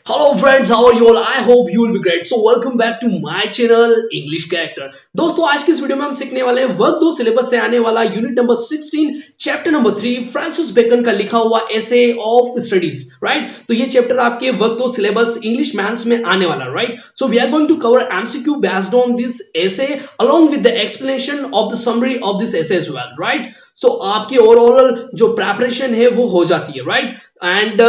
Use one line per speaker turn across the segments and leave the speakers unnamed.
Hello friends, how are you all? I hope you will be great. So welcome back to my channel English Character. दोस्तों आज की इस video में हम सीखने वाले हैं वर्ग 2 सिलेबस से आने वाला unit number 16 chapter number 3 Francis Bacon का लिखा हुआ एसे ऑफ स्टडीज, राइट? तो ये चैप्टर आपके वर्ग 2 सिलेबस इंग्लिश मैथ्स में आने वाला, right? So we are going to cover MCQ based on this essay along with the explanation of the summary of this essay as well, right? So आपकी overall जो preparation है वो हो जाती है, right? And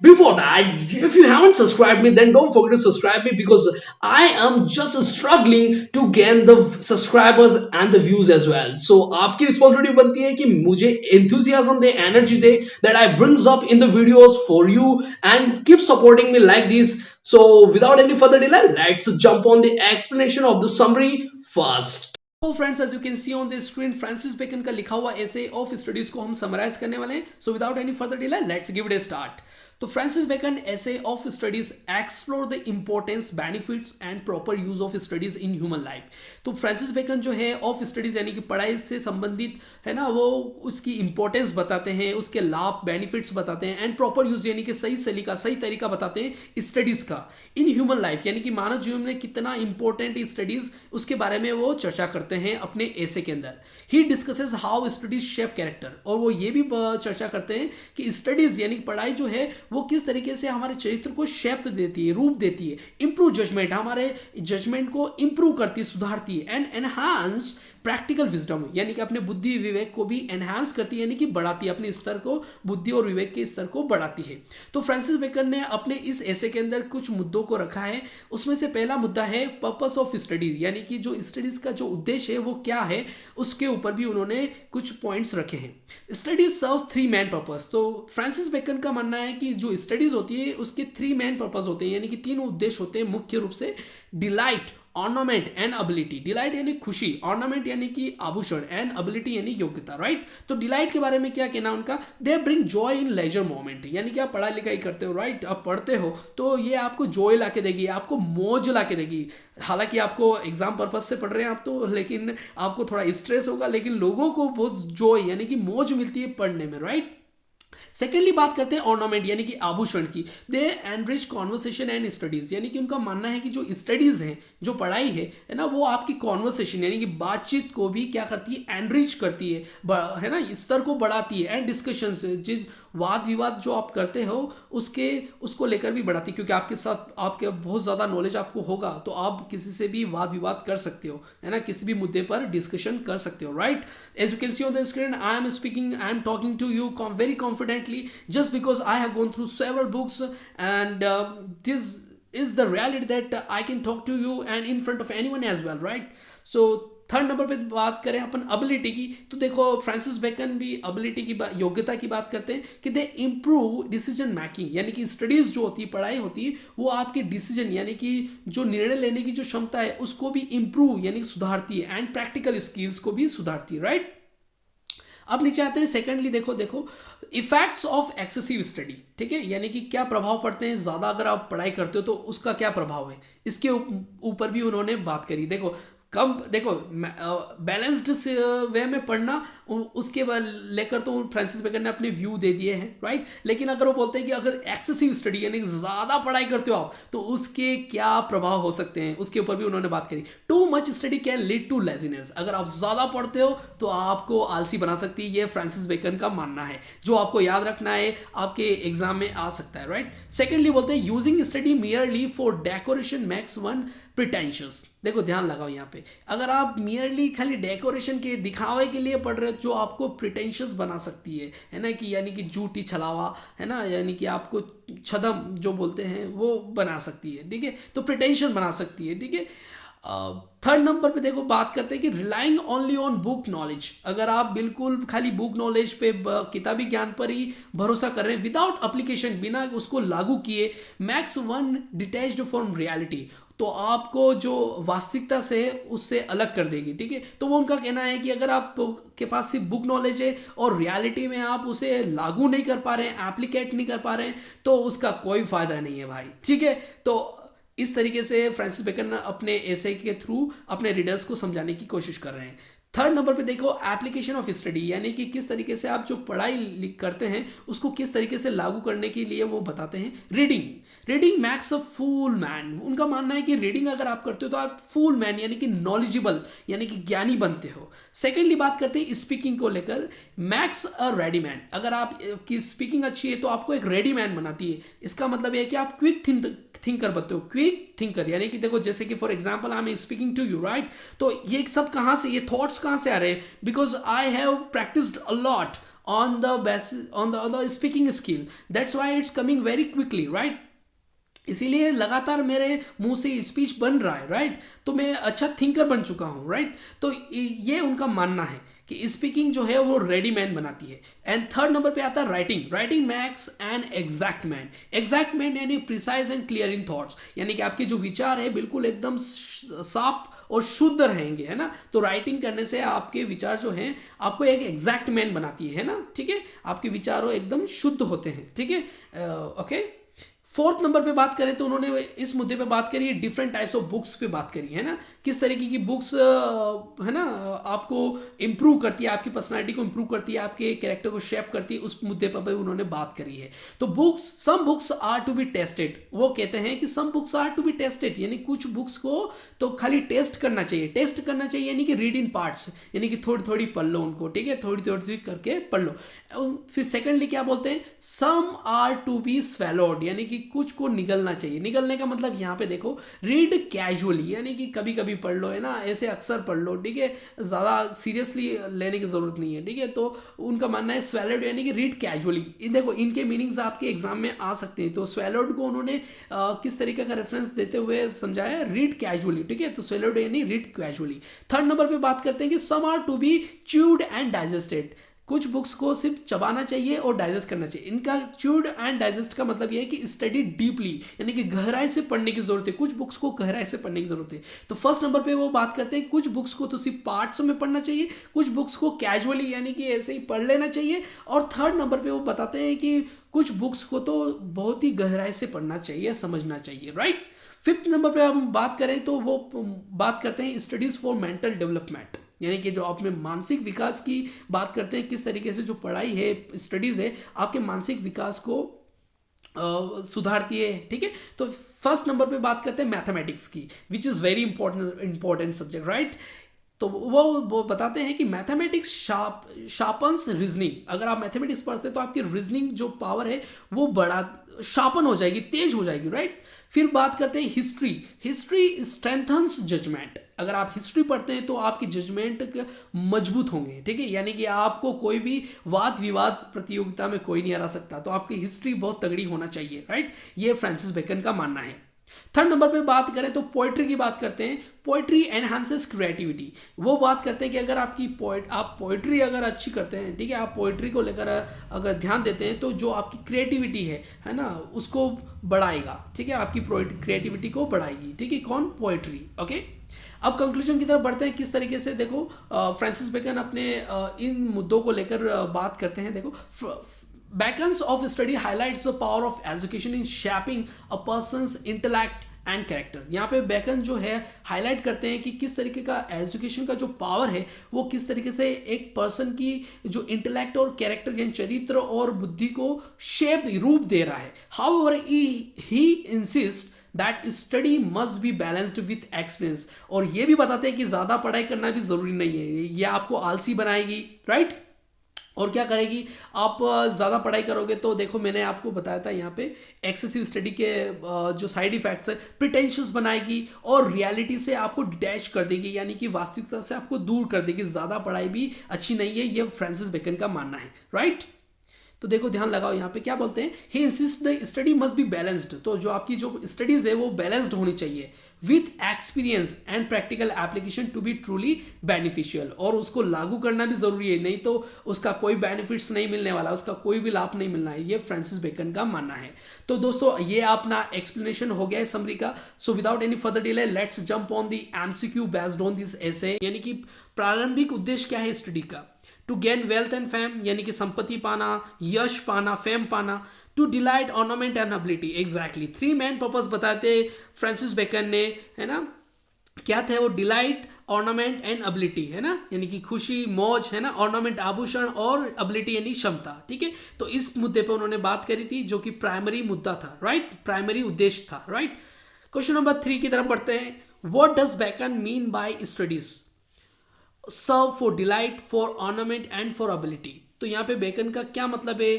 before that, if you haven't subscribed me, then don't forget to subscribe me because I am just struggling to gain the subscribers and the views as well. So आपकी responsibility बनती है कि मुझे enthusiasm they, energy they, that I brings up in the videos for you and keep supporting me like this. So without any further delay, let's jump on the explanation of the summary first. तो friends, as you can see on the screen, Francis Bacon का लिखा हुआ एसे of studies को हम summarise करने वाले हैं. So without any further delay let's give it a start. तो Francis Bacon essay of studies explore the importance, benefits and proper use of studies in human life. तो फ्रांसिस बेकन जो है of studies यानी कि पढ़ाई से संबंधित है ना, वो उसकी इंपॉर्टेंस बताते हैं, उसके लाभ बेनिफिट्स बताते हैं एंड प्रॉपर यूज यानी कि सही सलीका, सही तरीका बताते हैं स्टडीज का इन ह्यूमन लाइफ, यानी कि मानव जीवन में कितना इंपॉर्टेंट स्टडीज उसके बारे में वो चर्चा करते हैं अपने एसे के अंदर. He discusses how studies shape character, और वो ये भी चर्चा करते हैं कि स्टडीज यानी पढ़ाई जो है वो किस तरीके से हमारे चरित्र को शेप देती है, रूप देती है. इंप्रूव जजमेंट, हमारे जजमेंट को इंप्रूव करती है, सुधारती है. एंड एनहांस प्रैक्टिकल विजडम, यानी कि अपने बुद्धि विवेक को भी एनहांस करती है, यानी कि बढ़ाती है, अपने स्तर को, बुद्धि और विवेक के स्तर को बढ़ाती है. तो फ्रांसिस बेकन ने अपने इस एसे के अंदर कुछ मुद्दों को रखा है. उसमें से पहला मुद्दा है पर्पस ऑफ स्टडीज, यानी कि जो स्टडीज का जो उद्देश्य है वो क्या है, उसके ऊपर भी उन्होंने कुछ पॉइंट्स रखे हैं. स्टडीज सर्व थ्री मैन पर्पस. तो फ्रांसिस बेकन का मानना है कि जो स्टडीज होती है उसके थ्री मैन पर्पस होते हैं, यानी कि तीन उद्देश्य होते हैं मुख्य रूप से. Delight, ornament and ability. Delight यानी खुशी, ऑर्नामेंट यानी कि आभूषण, एंड एबिलिटी यानी योग्यता, राइट? तो डिलाइट के बारे में क्या कहना उनका, they bring joy in leisure moment, यानी कि आप पढ़ाई लिखाई करते हो, राइट? आप पढ़ते हो तो ये आपको जॉय ला के देगी, आपको मौज ला के देगी. हालांकि आपको एग्जाम पर्पज से पढ़ रहे हैं आप तो, लेकिन आपको थोड़ा स्ट्रेस होगा, लेकिन लोगों को बहुत जॉय यानी कि मौज मिलती है पढ़ने में, राइट? सेकेंडली बात करते हैं ऑर्नामेंट यानी कि आभूषण की. दे एनरिच कॉन्वर्सेशन एंड स्टडीज, यानी कि उनका मानना है कि जो स्टडीज हैं, जो पढ़ाई है ना, वो आपकी कॉन्वर्सेशन यानी कि बातचीत को भी क्या करती है, एनरिच करती है ना, स्तर को बढ़ाती है. एंड डिस्कशन, जिन वाद विवाद जो आप करते हो उसको लेकर भी बढ़ाती है, क्योंकि आपके साथ आपके बहुत ज़्यादा नॉलेज आपको होगा तो आप किसी से भी वाद विवाद कर सकते हो, है ना, किसी भी मुद्दे पर डिस्कशन कर सकते हो, right? As you can see on the screen, I am speaking, I am talking to you very confidently just because I have gone through several books, and this is the reality that I can talk to you and in front of anyone as well, right? So third number पे बात करें अपन ability की, तो देखो Francis bacon भी ability की योग्यता की बात करते हैं कि दे इंप्रूव डिसीजन मेकिंग, यानी कि स्टडीज जो होती है, पढ़ाई होती है, वो आपके डिसीजन यानी कि जो निर्णय लेने की जो क्षमता है उसको भी इंप्रूव यानी कि सुधारती है, एंड प्रैक्टिकल स्किल्स को भी सुधारती है, राइट? अब नीचे आते हैं. सेकेंडली देखो इफेक्ट्स ऑफ एक्सेसिव स्टडी, ठीक है, यानी कि क्या प्रभाव पड़ते हैं ज्यादा अगर आप पढ़ाई करते हो तो उसका क्या प्रभाव है, इसके ऊपर भी उन्होंने बात करी. देखो बैलेंस्ड वे में पढ़ना, उसके बाद लेकर तो फ्रांसिस बेकन ने अपने व्यू दे दिए हैं, राइट? लेकिन अगर वो बोलते हैं कि अगर एक्सेसिव स्टडी यानी ज्यादा पढ़ाई करते हो आप तो उसके क्या प्रभाव हो सकते हैं, उसके ऊपर भी उन्होंने बात करी. Too much study can lead to laziness, अगर आप ज्यादा पढ़ते हो तो आपको आलसी बना सकती है, ये फ्रांसिस बेकन का मानना है, जो आपको याद रखना है, आपके एग्जाम में आ सकता है, राइट? सेकेंडली बोलते हैं using study merely for decoration makes one pretentious. देखो ध्यान लगाओ यहाँ पे, अगर आप मियरली खाली डेकोरेशन के दिखावे के लिए पढ़ रहे हो, जो आपको प्रिटेंशियस बना सकती है ना, कि यानी कि झूठी छलावा, है ना, यानी कि आपको छदम जो बोलते हैं वो बना सकती है, ठीक है, तो प्रिटेंशन बना सकती है, ठीक है. थर्ड नंबर पे देखो बात करते हैं कि relying only on book knowledge, अगर आप बिल्कुल खाली बुक नॉलेज पे, किताबी ज्ञान पर ही भरोसा कर रहे हैं विदाउट एप्लीकेशन, बिना उसको लागू किए, max one detached from reality, तो आपको जो वास्तविकता से उससे अलग कर देगी, ठीक है. तो वो उनका कहना है कि अगर आप के पास सिर्फ बुक नॉलेज है और रियलिटी में आप उसे लागू नहीं कर पा रहे हैं, एप्लीकेट नहीं कर पा रहे हैं, तो उसका कोई फायदा नहीं है भाई, ठीक है. तो इस तरीके से फ्रांसिस बेकन अपने एसे के थ्रू अपने रीडर्स को समझाने की कोशिश कर रहे हैं. थर्ड नंबर पे देखो एप्लीकेशन ऑफ स्टडी, यानी कि किस तरीके से आप जो पढ़ाई करते हैं उसको किस तरीके से लागू करने के लिए वो बताते हैं। रीडिंग मैक्स अ फूल मैन, उनका मानना है कि रीडिंग अगर आप करते हो तो आप फूल मैन यानी कि नॉलेजेबल यानी कि ज्ञानी बनते हो। सेकेंडली बात करते हैं स्पीकिंग को लेकर, मैक्स अ रेडी मैन, अगर आप की स्पीकिंग अच्छी है तो आपको एक रेडी मैन बनाती है। इसका मतलब यह है कि आप क्विक थिंकर बनते हो, क्विक थिंकर, यानी कि देखो जैसे कि for example I am speaking to you right, तो ये सब कहां से, ये थॉट्स कहां से आ रहे हैं, because I have practised a lot on the basis on the speaking skill, that's why it's coming very quickly right. इसीलिए लगातार मेरे मुंह से स्पीच बन रहा है राइट, तो मैं अच्छा थिंकर बन चुका हूं राइट। तो ये उनका मानना है कि स्पीकिंग जो है वो रेडी मैन बनाती है। एंड थर्ड नंबर पे आता है writing makes an exact man यानी precise and clear in thoughts, यानी कि आपके जो विचार है बिल्कुल एकदम साफ और शुद्ध रहेंगे, है ना। तो राइटिंग करने से आपके विचार जो हैं आपको एक एग्जैक्ट मैन बनाती है ना, ठीक है, आपके विचारों एकदम शुद्ध होते हैं, ठीक है ओके। फोर्थ नंबर पे बात करें तो उन्होंने इस मुद्दे पे बात करी है डिफरेंट टाइप्स ऑफ बुक्स पे बात करी है ना, किस तरीके की बुक्स है ना आपको इंप्रूव करती है, आपकी पर्सनालिटी को इंप्रूव करती है, आपके कैरेक्टर को शेप करती है, उस मुद्दे पर भी उन्होंने बात करी है। तो some books are to be tasted, वो कहते हैं कि some books are to be tasted, यानी कुछ बुक्स को तो खाली टेस्ट करना चाहिए यानी कि रीड इन पार्ट्स, यानी कि थोड़ी थोड़ी पढ़ लो उनको, ठीक है, थोड़ी थोड़ी करके पढ़ लो। फिर सेकेंडली क्या बोलते हैं, some are to be swallowed, यानी कि कुछ को निगलना चाहिए। निगलने का मतलब यहाँ पे देखो रीड कैजुअली, यानी कि कभी कभी पढ़ लो, है ना, ऐसे अक्सर पढ़ लो, ठीक है, ज़्यादा सीरियसली लेने की ज़रूरत नहीं है, ठीक है। तो उनका मानना है स्वेलोड यानी कि रीड कैजुअली। देखो इनके मीनिंग्स आपके एग्जाम में आ सकते हैं। तो स्वेलोड को उन्होंने किस तरीके का रेफरेंस देते हुए समझाया, रीड कैजुअली, ठीक है। तो स्वेलोड यानी रीड कैजुअली। थर्ड नंबर पे बात करते हैं कि some are to be chewed and digested, कुछ बुक्स को सिर्फ चबाना चाहिए और डाइजेस्ट करना चाहिए। इनका च्यूड एंड डाइजेस्ट का मतलब यह है कि स्टडी डीपली, यानी कि गहराई से पढ़ने की जरूरत है, कुछ बुक्स को गहराई से पढ़ने की जरूरत है। तो फर्स्ट नंबर पे वो बात करते हैं कुछ बुक्स को तो सिर्फ पार्ट्स में पढ़ना चाहिए, कुछ बुक्स को कैजुअली यानी कि ऐसे ही पढ़ लेना चाहिए। और थर्ड नंबर पे वो बताते हैं कि कुछ बुक्स को तो बहुत ही गहराई से पढ़ना चाहिए, समझना चाहिए राइट। फिफ्थ नंबर पे हम बात करें तो वो बात करते हैं स्टडीज फॉर मेंटल डेवलपमेंट, यानी कि जो आपने मानसिक विकास की बात करते हैं, किस तरीके से जो पढ़ाई है, स्टडीज है, आपके मानसिक विकास को सुधारती है, ठीक है। तो फर्स्ट नंबर पे बात करते हैं मैथमेटिक्स की, which is very important subject right. तो वो बताते हैं कि मैथमेटिक्स शार्पन्स रीजनिंग, अगर आप मैथमेटिक्स पढ़ते हैं तो आपकी रीजनिंग जो पावर है वो बड़ा शार्पन हो जाएगी, तेज हो जाएगी राइट। फिर बात करते हैं हिस्ट्री स्ट्रेंथन्स जजमेंट, अगर आप हिस्ट्री पढ़ते हैं तो आपकी जजमेंट मजबूत होंगे, ठीक है, यानी कि आपको कोई भी वाद विवाद प्रतियोगिता में कोई नहीं हरा सकता। तो आपकी हिस्ट्री बहुत तगड़ी होना चाहिए राइट, ये फ्रांसिस बेकन का मानना है। थर्ड नंबर पे बात करें तो पोएट्री की बात करते हैं, पोएट्री एनहांसेस क्रिएटिविटी, वो बात करते हैं कि अगर आपकी आप पोएट्री अगर अच्छी करते हैं, ठीक है, आप पोएट्री को लेकर अगर ध्यान देते हैं तो जो आपकी क्रिएटिविटी है ना, उसको बढ़ाएगा, ठीक है, आपकी क्रिएटिविटी को बढ़ाएगी, ठीक है, कौन, पोएट्री ओके। अब कंक्लूजन की तरफ बढ़ते हैं, किस तरीके से देखो फ्रांसिस बेकन अपने इन मुद्दों को लेकर बात करते हैं। देखो Bacon's of study highlights the power of education in shaping a person's intellect and character. यहाँ पे बेकन जो है हाईलाइट करते हैं कि किस तरीके का एजुकेशन का जो पावर है वो किस तरीके से एक पर्सन की जो इंटेलेक्ट और कैरेक्टर यानी चरित्र और बुद्धि को शेप रूप दे रहा है। However he insist that study must be balanced with experience, और ये भी बताते हैं कि ज़्यादा पढ़ाई करना भी ज़रूरी नहीं है, ये आपको आलसी बनाएगी राइट। और क्या करेगी, आप ज़्यादा पढ़ाई करोगे तो देखो मैंने आपको बताया था यहाँ पे एक्सेसिव स्टडी के जो साइड इफेक्ट्स है, प्रिटेंशियस बनाएगी और रियलिटी से आपको डिटैच कर देगी, यानी कि वास्तविकता से आपको दूर कर देगी। ज़्यादा पढ़ाई भी अच्छी नहीं है, ये फ्रांसिस बेकन का मानना है राइट। तो देखो ध्यान लगाओ यहाँ पे क्या बोलते हैं, he insist the study must be balanced, तो जो आपकी जो स्टडीज है वो बैलेंस्ड होनी चाहिए with experience and practical application to be truly beneficial, और उसको लागू करना भी जरूरी है, नहीं तो उसका कोई बेनिफिट्स नहीं मिलने वाला, उसका कोई भी लाभ नहीं मिलना है, ये फ्रांसिस बेकन का मानना है। तो दोस्तों ये अपना एक्सप्लेनेशन हो गया है समरी का। So without any further delay let's jump on the MCQ based on this essay, यानी कि प्रारंभिक उद्देश्य क्या है स्टडी का, to gain wealth and fame, यानी कि संपत्ति पाना, यश पाना, फेम पाना, to delight ornament and ability, exactly 3 main purpose बताते फ्रांसिस बेकन ने, है ना, क्या थे वो, डिलाइट, ऑर्नामेंट एंड एबिलिटी, है ना, यानी कि खुशी मौज, है ना, ऑर्नामेंट आभूषण और एबिलिटी यानी क्षमता, ठीक है। तो इस मुद्दे पे उन्होंने बात करी थी जो कि प्राइमरी मुद्दा था, राइट, प्राइमरी उद्देश्य था, राइट। क्वेश्चन नंबर 3 की तरफ बढ़ते हैं। What does Bacon mean by studies serve for delight for ornament and for ability. तो यहाँ पे बेकन का क्या मतलब है,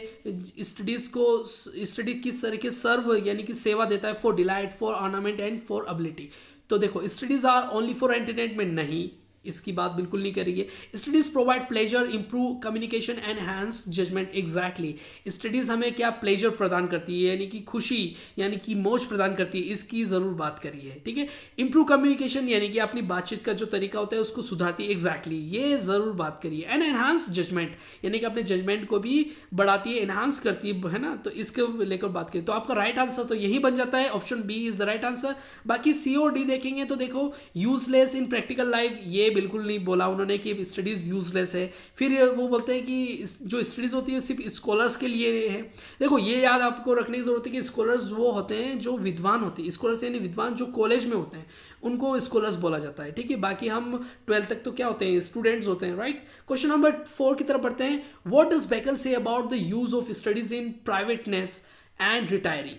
स्टडीज को, स्टडी किस तरीके सर्व यानी कि सेवा देता है for delight for ornament and for ability. तो देखो studies are only for entertainment, नहीं, इसकी बात बिल्कुल नहीं करिए। Studies provide pleasure, improve communication, enhance judgement. Exactly, studies हमें क्या प्लेजर प्रदान करती है, यानी कि खुशी यानी कि मौज प्रदान करती है, इसकी जरूर बात करिए, ठीक है। इंप्रूव कम्युनिकेशन यानी कि अपनी बातचीत का जो तरीका होता है उसको सुधारती है, एग्जैक्टली, ये जरूर बात करिए। एंड एनहांस जजमेंट यानी कि अपने जजमेंट को भी बढ़ाती है, एनहांस करती है ना, तो इसको लेकर बात करिए। तो आपका राइट आंसर तो यही बन जाता है, option B is the right answer. बाकी सी और डी देखेंगे तो देखो यूजलेस इन प्रैक्टिकल लाइफ, ये बिल्कुल नहीं बोला उन्होंने कि स्टडीज यूजलेस है। फिर वो बोलते हैं कि जो स्टडीज होती है सिर्फ स्कॉलर्स के लिए है। देखो ये याद आपको रखने की जरूरत है कि स्कॉलर्स वो होते हैं जो विद्वान होते हैं, स्कॉलर्स यानी विद्वान जो कॉलेज में होते हैं उनको स्कॉलर्स बोला जाता है, ठीक है। बाकी हम 12th तक तो क्या होते हैं, स्टूडेंट्स होते हैं, राइट। क्वेश्चन नंबर 4 की तरफ पढ़ते हैं। What does Bacon say about the use of studies in privateness and retiring.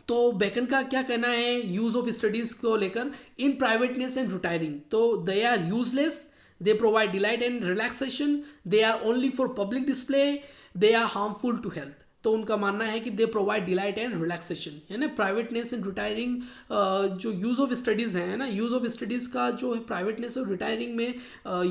तो बेकन का क्या कहना है यूज ऑफ स्टडीज को लेकर इन प्राइवेटनेस एंड रिटायरिंग। तो they are useless, they provide delight and relaxation, they are only for public display, they are harmful to health. तो उनका मानना है कि they provide delight and relaxation, है ना। प्राइवेटनेस एंड रिटायरिंग जो यूज ऑफ स्टडीज है ना, यूज ऑफ स्टडीज का जो है प्राइवेटनेस और रिटायरिंग में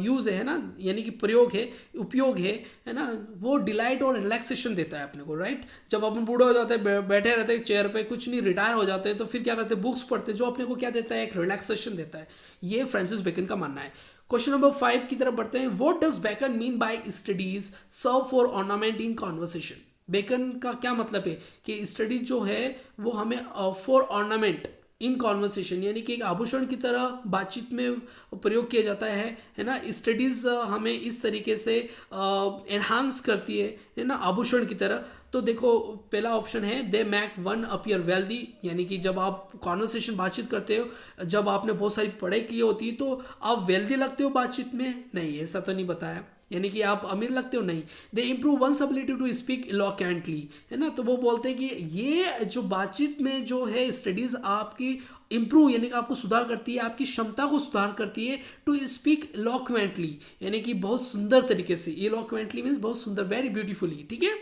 यूज है ना, यानी कि प्रयोग है, उपयोग है ना, वो डिलाइट और रिलैक्सेशन देता है अपने को, राइट। जब अपन बूढ़े हो जाते हैं, बैठे रहते हैं चेयर पे, कुछ नहीं, रिटायर हो जाते हैं, तो फिर क्या करते हैं, बुक्स पढ़ते हैं, जो अपने को क्या देता है, एक रिलैक्सेशन देता है। ये फ्रांसिस बेकन का मानना है। क्वेश्चन नंबर 5 की तरफ बढ़ते हैं। What does Bacon mean by studies serve for ornament in conversation. Bacon का क्या मतलब है कि स्टडी जो है वो हमें फॉर ऑर्नामेंट इन कॉन्वर्सेशन यानी कि एक आभूषण की तरह बातचीत में प्रयोग किया जाता है ना। स्टडीज हमें इस तरीके से एनहांस करती है ना, आभूषण की तरह। तो देखो पहला ऑप्शन है दे मैक वन अपीयर वेल्दी, यानी कि जब आप कॉन्वर्सेशन बातचीत करते हो, जब आपने बहुत सारी पढ़ाई की होती है तो आप वेल्दी लगते हो बातचीत में, नहीं ऐसा तो नहीं बताया, यानी कि आप अमीर लगते हो, नहीं। They improve one's ability to speak eloquently, है ना। तो वो बोलते हैं कि ये जो बातचीत में जो है स्टडीज आपकी इंप्रूव यानी कि आपको सुधार करती है, आपकी क्षमता को सुधार करती है टू स्पीक इलोक्वेंटली, यानी कि बहुत सुंदर तरीके से। इलोक्वेंटली मीन्स बहुत सुंदर, वेरी ब्यूटीफुली, ठीक है।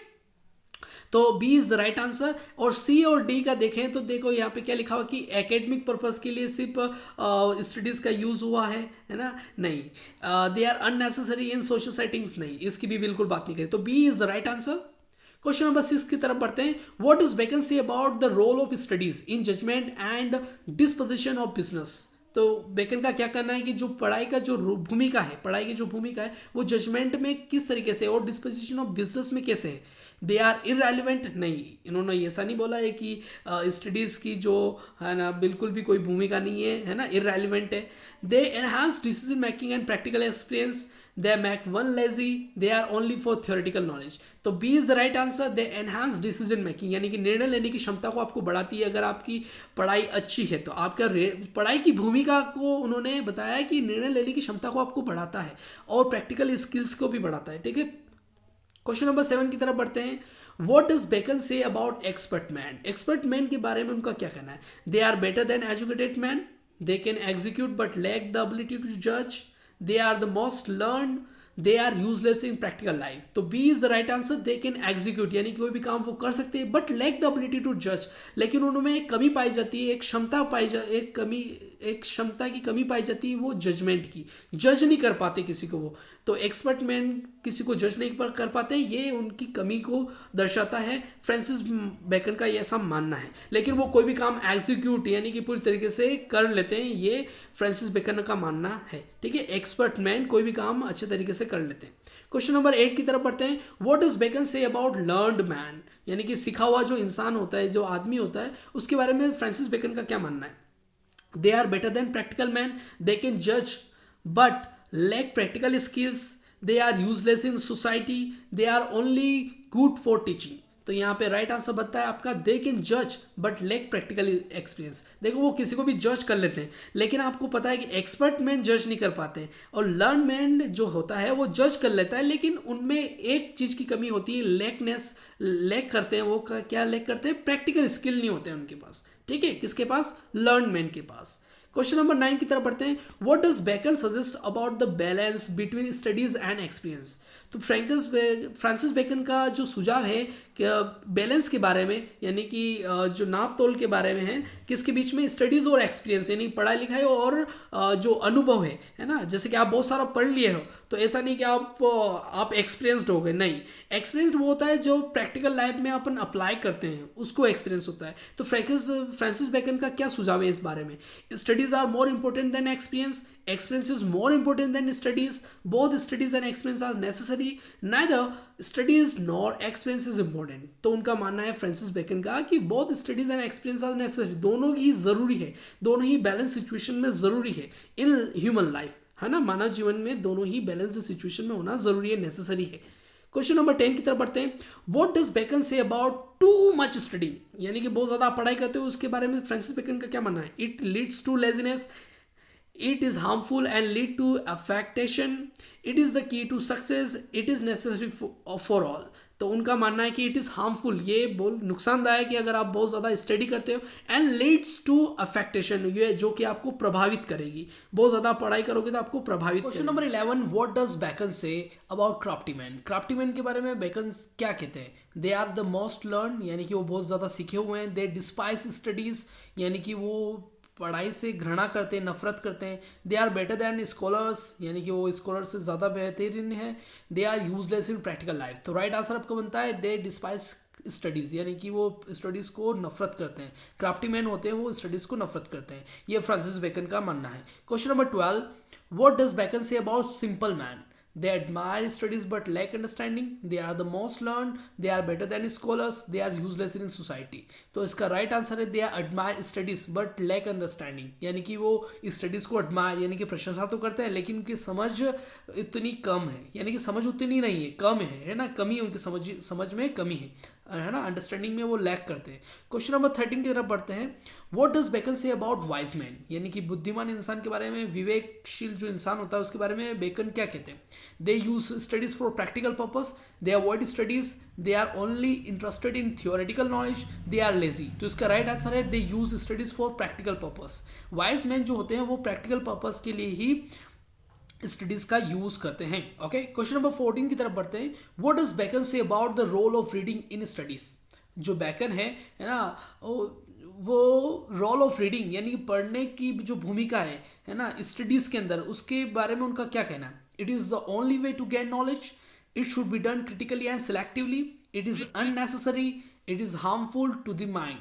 तो B is the right answer. और सी और डी का देखें तो देखो यहाँ पे क्या लिखा हुआ कि एकेडमिक पर्पस के लिए सिर्फ स्टडीज का यूज हुआ है ना, नहीं। They are unnecessary in social settings, नहीं, इसकी भी बिल्कुल बात नहीं करें। तो B is the right answer. Question number 6 की तरफ बढ़ते हैं। What is Bacon say about the role of studies in judgement and disposition of business. तो बेकन का क्या कहना है कि जो पढ़ाई का जो भूमिका है, पढ़ाई की जो भूमिका है वो जजमेंट में किस तरीके से और डिस्पोजिशन ऑफ बिजनेस में कैसे है। दे आर इरेलीवेंट, नहीं, इन्होंने ऐसा नहीं बोला है कि स्टडीज़ की जो है ना बिल्कुल भी कोई भूमिका नहीं है ना, इरेलीवेंट है। They enhance decision making and practical experience, they make one lazy, they are only for theoretical knowledge. तो B is the right answer. They enhance decision making यानी कि निर्णय लेने की क्षमता को आपको बढ़ाती है। अगर आपकी पढ़ाई अच्छी है तो आपका पढ़ाई की भूमिका को उन्होंने बताया कि निर्णय लेने की क्षमता को आपको बढ़ाता है और प्रैक्टिकल स्किल्स को भी बढ़ाता है, ठीक है। क्वेश्चन नंबर 7 की तरफ बढ़ते हैं। What does Bacon say about expert man? Expert man के बारे में उनका क्या कहना है। They are better than educated men. They can execute but lack the ability to judge. They are the most learned. They are useless in practical life. तो B is the right answer. They can execute यानी कि कोई भी काम वो कर सकते हैं but lack the ability to judge. लेकिन उनमें एक कमी पाई जाती है, एक क्षमता पाई एक क्षमता की कमी पाई जाती है, वो जजमेंट की। जज नहीं कर पाते किसी को वो। तो एक्सपर्ट मैन किसी को जज नहीं कर पाते, ये उनकी कमी को दर्शाता है। फ्रांसिस बेकन का ये ऐसा मानना है। लेकिन वो कोई भी काम एग्जीक्यूट यानी कि पूरी तरीके से कर लेते हैं, ये फ्रांसिस बेकन का मानना है, ठीक है। एक्सपर्ट मैन कोई भी काम अच्छे तरीके से कर लेते हैं। क्वेश्चन नंबर 8 की तरफ बढ़ते हैं। What does Bacon say about learned man, यानी कि सीखा हुआ जो इंसान होता है, जो आदमी होता है, उसके बारे में फ्रांसिस बेकन का क्या मानना है। They are better than practical men. They can judge but lack practical skills. They are useless in society. They are only good for teaching. तो यहाँ पे राइट आंसर बनता है आपका दे कैन जज बट लेक प्रैक्टिकल एक्सपीरियंस। देखो वो किसी को भी जज कर लेते हैं, लेकिन आपको पता है कि एक्सपर्ट मैन जज नहीं कर पाते हैं, और लर्न मैन जो होता है वो जज कर लेता है, लेकिन उनमें एक चीज़ की कमी होती है, लेकनेस, लेक करते हैं वो, क्या लेक करते हैं, प्रैक्टिकल स्किल नहीं होते हैं उनके पास। ठीक है, किसके पास, लर्न मैन के पास। क्वेश्चन नंबर 9 की तरफ बढ़ते हैं। What does Bacon suggest about the balance between studies and experience. तो फ्रांसिस बेकन का जो सुझाव है कि बैलेंस के बारे में, यानी कि जो नाप तोल के बारे में है, किसके बीच में, स्टडीज और एक्सपीरियंस, यानी पढ़ाई लिखाई और जो अनुभव है ना। जैसे कि आप बहुत सारा पढ़ लिए हो तो ऐसा नहीं कि आप एक्सपीरियंस्ड हो गए, नहीं। एक्सपीरियंस्ड वो होता है जो प्रैक्टिकल लाइफ में अपन अप्लाई करते हैं, उसको एक्सपीरियंस होता है। तो फ्रांसिस बेकन का क्या सुझाव है इस बारे में, studies are more important than experience, experience is more important than studies, both studies and experience are necessary, neither studies nor experience is important। तो उनका मानना है फ्रांसिस बेकन का कि both studies and experience are necessary, दोनों ही जरूरी है, दोनों ही बैलेंस सिचुएशन में जरूरी है इन ह्यूमन लाइफ, है ना। मानव जीवन में दोनों ही बैलेंस सिचुएशन में होना जरूरी है, नेसेसरी है। क्वेश्चन नंबर 10 की तरफ बढ़ते हैं। What does Bacon say about too much study, यानी कि बहुत ज्यादा पढ़ाई करते हो, उसके बारे में फ्रांसिस बेकन का क्या मानना है। It leads to laziness, it is harmful and lead to affectation, it is the key to success, it is necessary for all। तो उनका मानना है कि इट इज हार्मफुल, ये बोल नुकसानदायक है अगर आप बहुत ज़्यादा स्टडी करते हो, एंड लीड्स टू अफेक्टेशन, ये जो कि आपको प्रभावित करेगी, बहुत ज़्यादा पढ़ाई करोगे तो आपको प्रभावित। Question number 11, what does Bacon say about craftsmen. Craftsmen के बारे में बेकन क्या कहते हैं। They are the most learn, यानी कि वो बहुत ज़्यादा सीखे हुए हैं। दे डिस्पाइस स्टडीज़, यानी कि वो पढ़ाई से घृणा करते हैं, नफरत करते हैं। They are better than scholars, यानी कि वो स्कॉलर से ज़्यादा बेहतरीन है। They are useless in practical life. तो राइट आंसर आपका बनता है दे डिस्पाइस स्टडीज़, यानी कि वो स्टडीज़ को नफरत करते हैं। क्राफ्टी मैन होते हैं वो स्टडीज़ को नफरत करते हैं, ये फ्रांसिस बेकन का मानना है। Question number 12, what does Bacon say about simple man. They admire studies but lack understanding. They are the most learned. They are better than scholars. They are useless in society। तो इसका right answer है they admire studies but lack understanding, यानी कि वो studies को admire यानी कि प्रशंसा तो करते हैं, लेकिन उनकी समझ इतनी कम है, यानी कि समझ उतनी नहीं है, कम है ना, कमी, उनकी समझ में कमी है ना, अंडरस्टैंडिंग में वो लैक करते हैं। क्वेश्चन नंबर 13 की तरफ बढ़ते हैं। What does Bacon say about wise man, यानी कि बुद्धिमान इंसान के बारे में, विवेकशील जो इंसान होता है उसके बारे में बेकन क्या कहते हैं। They use studies for practical purpose, they avoid studies, they are only interested in theoretical knowledge, they are lazy. तो इसका राइट आंसर है they use studies for practical purpose. Wise man जो होते हैं वो प्रैक्टिकल पर्पस के लिए he studies का यूज करते हैं। ओके, क्वेश्चन नंबर 14 की तरफ बढ़ते हैं। What does Bacon say about the role of reading in studies. जो बेकन है ना, वो रोल ऑफ रीडिंग यानी कि पढ़ने की जो भूमिका है ना स्टडीज के अंदर, उसके बारे में उनका क्या कहना है। It is the only way to gain knowledge, it should be done critically and selectively, it is unnecessary, it is harmful to the mind.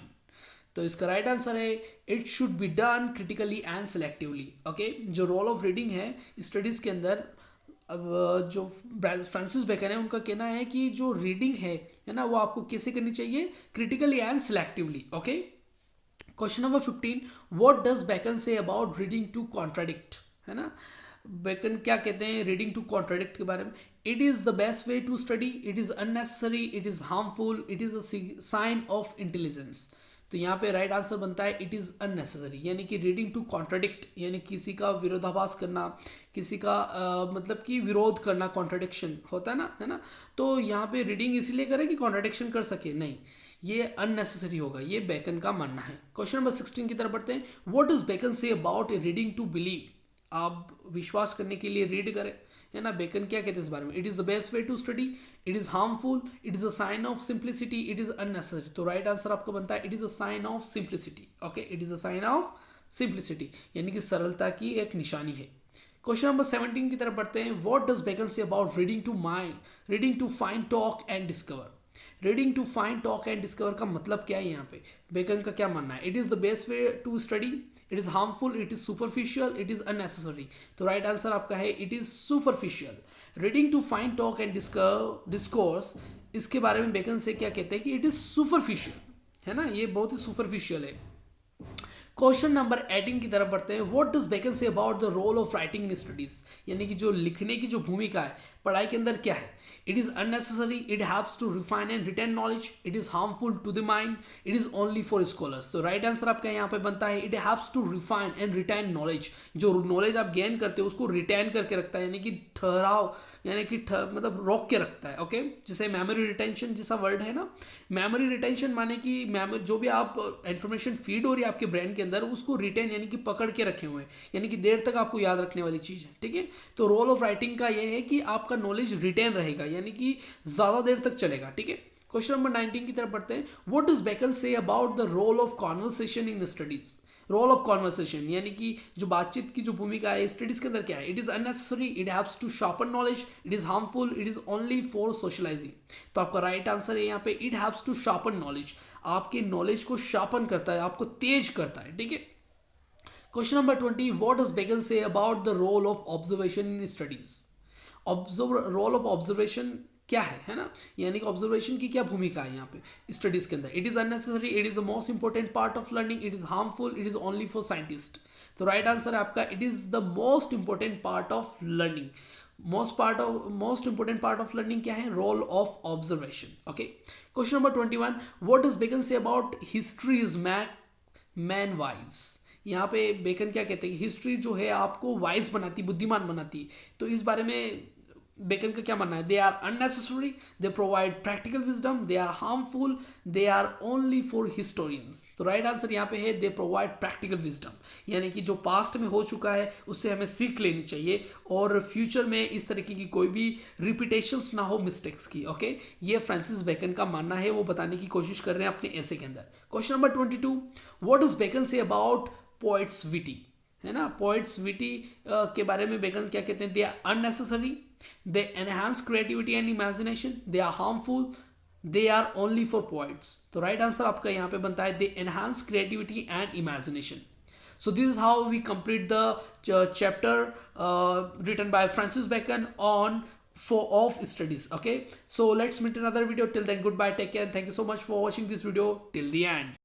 तो इसका राइट आंसर है it should be done critically and selectively. Okay, जो role of reading है studies के अंदर, अब जो Francis bacon है उनका कहना है कि जो रीडिंग है ना वो आपको कैसे करनी चाहिए, critically and selectively. Okay, question number 15, what does Bacon say about reading to contradict, है ना। बेकन क्या कहते हैं रीडिंग टू कॉन्ट्राडिक्ट के बारे में। It is the best way to study, it is unnecessary, it is harmful, it is a sign of intelligence. तो यहाँ पे राइट आंसर बनता है इट इज़ अननेसेसरी, यानी कि रीडिंग टू कॉन्ट्राडिक्ट यानी किसी का विरोधाभास करना, किसी का मतलब कि विरोध करना, कॉन्ट्राडिक्शन होता है ना। तो यहाँ पे रीडिंग इसीलिए करें कि कॉन्ट्राडिक्शन कर सके, नहीं, ये अननेसेसरी होगा, ये बेकन का मानना है। क्वेश्चन नंबर 16 की तरफ बढ़ते हैं। What does Bacon say about reading to believe. आप विश्वास करने के लिए रीड करें, है ना। बेकन क्या कहते हैं इस बारे में। It is the best way to study, it is harmful, it is a sign of simplicity, it is unnecessary. तो राइट आंसर आपको बनता है it is a sign of simplicity. Okay, it is a sign of simplicity यानी कि सरलता की एक निशानी है। क्वेश्चन नंबर 17 की तरफ बढ़ते हैं। What does Bacon say about reading to find, talk and discover. Reading to find, talk and discover का मतलब क्या है यहाँ पे, बेकन का क्या मानना है। It is the best way to study, it is harmful, it is superficial, it is unnecessary. तो राइट आंसर आपका है it is superficial. Reading to find, talk and discourse, इसके बारे में बेकन से क्या कहते हैं कि इट इज सुपरफिशियल, है ना, ये बहुत ही सुपरफिशियल है। क्वेश्चन नंबर 18 की तरफ बढ़ते हैं। What does Bacon say about the role of writing in studies, यानी कि जो लिखने की जो भूमिका है पढ़ाई के अंदर क्या है। It is unnecessary, it helps to refine and retain knowledge, it is harmful to the mind, it is only for scholars. तो राइट आंसर आपका यहाँ पे बनता है it helps to refine and retain knowledge. जो नॉलेज आप gain करते हो उसको रिटेन करके रखता है, यानी कि ठहराव, यानी कि मतलब रोक के रखता है। ओके, जैसे मेमोरी रिटेंशन जैसा वर्ड है ना, मेमोरी रिटेंशन माने कि मेमोरी जो भी आप इंफॉर्मेशन फीड हो रही है आपके ब्रेन के अंदर उसको रिटेन यानी कि पकड़ के रखे हुए हैं, यानी कि देर तक आपको याद रखने वाली चीज़ है। ठीक है, तो रोल ऑफ राइटिंग का ये है कि आपका नॉलेज रिटेन रहेगा, यानी कि ज़्यादा देर तक चलेगा। ठीक है, क्वेश्चन नंबर 19 की तरफ बढ़ते हैं। What does Bacon say about the role of conversation in studies. Role of conversation यानी कि जो बातचीत की जो भूमिका है स्टडीज के अंदर क्या है। It is unnecessary, it haves to sharpen knowledge, it is harmful, it is only for socialising. तो आपका राइट आंसर है यहाँ पे it haves to sharpen knowledge, आपके नॉलेज को शार्पन करता है, आपको तेज करता है। ठीक है, question number 20। What does Bacon say about the role of observation in studies. Role of observation क्या है ना, यानी कि ऑब्जर्वेशन की क्या भूमिका है यहाँ पे स्टडीज के अंदर। It is unnecessary, it is the most important part of learning, it is harmful, it is only for scientist. तो राइट आंसर है आपका it is the most important part of learning. Most important part of learning क्या है, role of observation. Okay, question number 21। What does Bacon say about history is man wise. यहाँ पे bacon क्या कहते हैं, history जो है आपको वाइज बनाती, बुद्धिमान बनाती। तो इस बारे में बेकन का क्या मानना है। They are unnecessary, they provide practical wisdom, they are harmful, they are only for historians. तो राइट आंसर यहाँ पे है दे प्रोवाइड प्रैक्टिकल विजडम, यानी कि जो पास्ट में हो चुका है उससे हमें सीख लेनी चाहिए और फ्यूचर में इस तरीके की कोई भी रिपीटेशंस ना हो मिस्टेक्स की। ओके, ये फ्रांसिस बेकन का मानना है, वो बताने की कोशिश कर रहे हैं अपने ऐसे के अंदर। Question number 22। What does Bacon say about poets witty, है ना। पोएट्स विटी के बारे में बेकन क्या कहते हैं। They are unnecessary, they enhance creativity and imagination, they are harmful, they are only for poets। तो राइट आंसर आपका यहाँ पे बनता है they enhance creativity and imagination। So this is how we complete the chapter written by Francis Bacon on of studies। Okay, so let's meet in another video. Till then, goodbye, take care, and thank you so much for watching this video till the end।